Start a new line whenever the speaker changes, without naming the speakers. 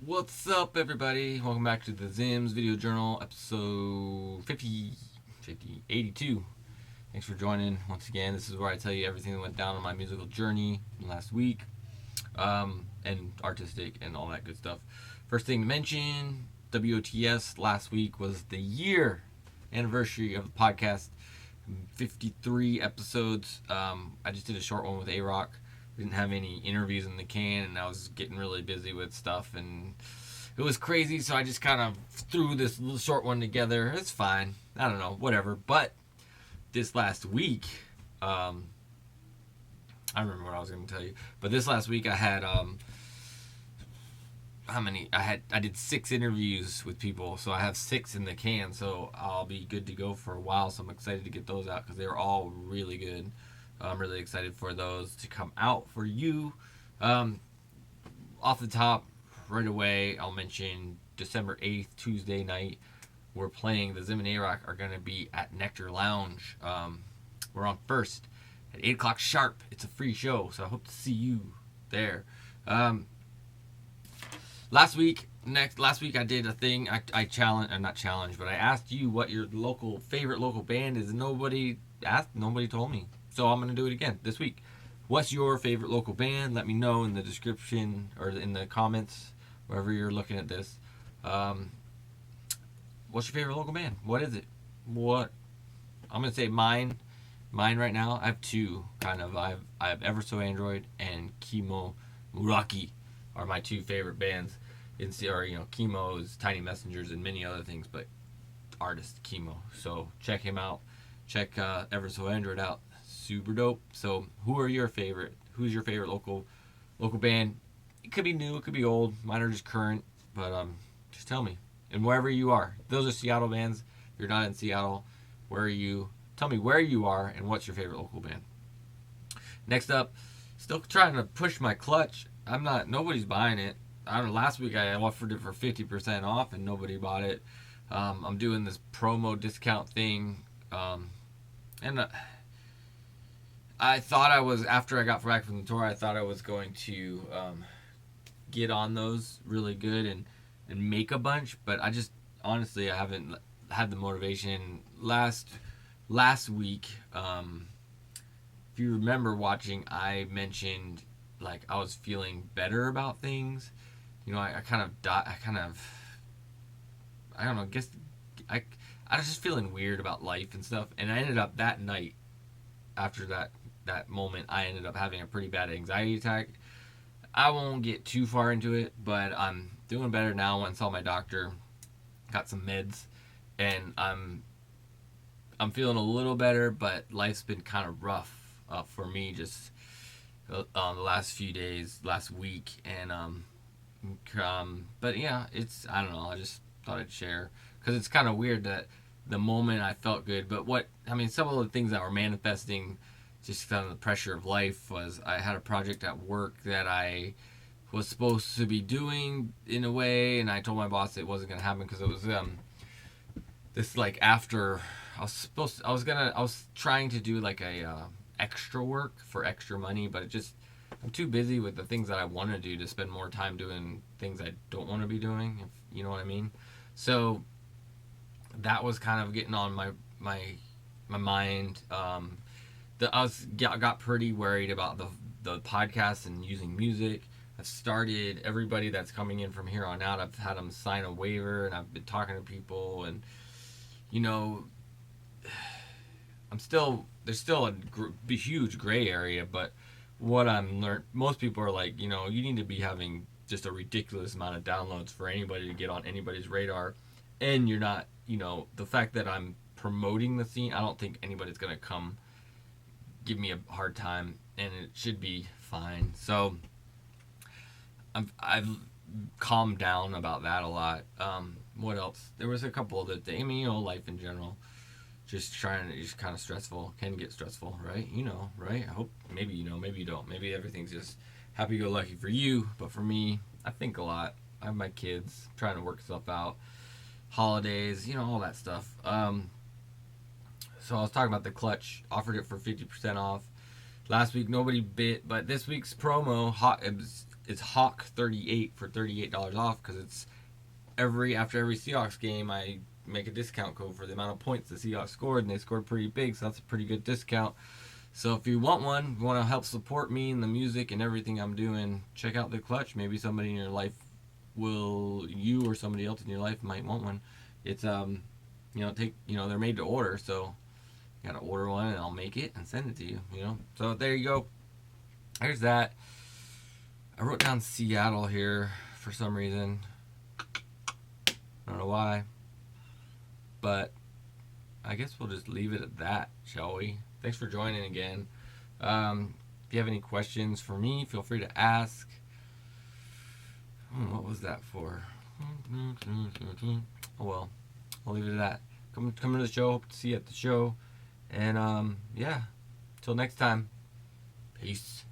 What's up, everybody? Welcome back to the WOTS Video Journal, episode 82. Thanks for joining once again. This is where I tell you everything that went down on my musical journey last week, and artistic and all that good stuff. First thing to mention, WOTS last week was the year anniversary of the podcast. 53 episodes. I just did a short one with Arock. Didn't have any interviews in the can, and I was getting really busy with stuff, and it was crazy, so I just kind of threw this little short one together. It's fine. I don't know, whatever. But this last week, I remember what I was going to tell you, but this last week I had, I did 6 interviews with people, so I have 6 in the can, so I'll be good to go for a while, so I'm excited to get those out, because they were all really good. I'm really excited for those to come out for you. Off the top, right away, I'll mention December 8th, Tuesday night, we're playing, theZim's and Arock are going to be at Nectar Lounge. We're on First at 8 o'clock sharp. It's a free show, so I hope to see you there. Last week I did a thing. I asked you what your favorite local band is, and nobody told me. So I'm going to do it again this week. What's your favorite local band? Let me know in the description or in the comments, wherever you're looking at this. What's your favorite local band? What is it? What? I'm going to say mine. Mine right now, I have 2, kind of. I have Ever So Android and Chemo Muraki are my 2 favorite bands. Chemo is Tiny Messengers and many other things, but artist Chemo. So check him out. Check Ever So Android out. Super dope. So who's your favorite local band? It could be new, it could be old. Mine are just current, but just tell me. And wherever you are, those are Seattle bands. If you're not in Seattle, where are you? Tell me where you are and what's your favorite local band. Next up, still trying to push my clutch. Nobody's buying it. I don't know, last week I offered it for 50% off and nobody bought it. I'm doing this promo discount thing, and I thought after I got back from the tour, I thought I was going to get on those really good and make a bunch, but I haven't had the motivation. Last week, if you remember watching, I mentioned like I was feeling better about things. I was just feeling weird about life and stuff, and I ended up that night, after that moment, I ended up having a pretty bad anxiety attack. I won't get too far into it, but I'm doing better now. Went and saw my doctor, got some meds, and I'm feeling a little better, but life's been kind of rough for me just the last few days, last week, and but yeah, I don't know, I just thought I'd share, because it's kind of weird that the moment I felt good, but some of the things that were manifesting just kind of the pressure of life was I had a project at work that I was supposed to be doing in a way, and I told my boss it wasn't going to happen because it was this like after I was trying to do like a extra work for extra money, but I'm too busy with the things that I want to do to spend more time doing things I don't want to be doing, if you know what I mean. So that was kind of getting on my mind. I got pretty worried about the podcast and using music. I've started, everybody that's coming in from here on out, I've had them sign a waiver, and I've been talking to people, and there's still a huge gray area, but what I'm learned, most people are like, you need to be having just a ridiculous amount of downloads for anybody to get on anybody's radar, and you're not, the fact that I'm promoting the scene, I don't think anybody's gonna come give me a hard time, and it should be fine. So I've calmed down about that a lot. What else? There was a couple of the things. Life in general, just kind of stressful. Can get stressful, right? Right? I hope maybe maybe you don't. Maybe everything's just happy-go-lucky for you, but for me, I think a lot. I have my kids, trying to work stuff out, holidays, all that stuff. So I was talking about the clutch, offered it for 50% off. Last week nobody bit, but this week's promo, it's Hawk 38 for $38 off, because it's after every Seahawks game I make a discount code for the amount of points the Seahawks scored, and they scored pretty big, so that's a pretty good discount. So if you want one, you want to help support me and the music and everything I'm doing, check out the Clutch. Maybe somebody in your life you or somebody else in your life might want one. It's they're made to order, so you gotta order one and I'll make it and send it to you. So there you go. There's that. I wrote down Seattle here for some reason. I don't know why, but I guess we'll just leave it at that, shall we? Thanks for joining again. If you have any questions for me, feel free to ask. What was that for? Oh well, I'll leave it at that. Come to the show. Hope to see you at the show. And yeah, till next time. Peace.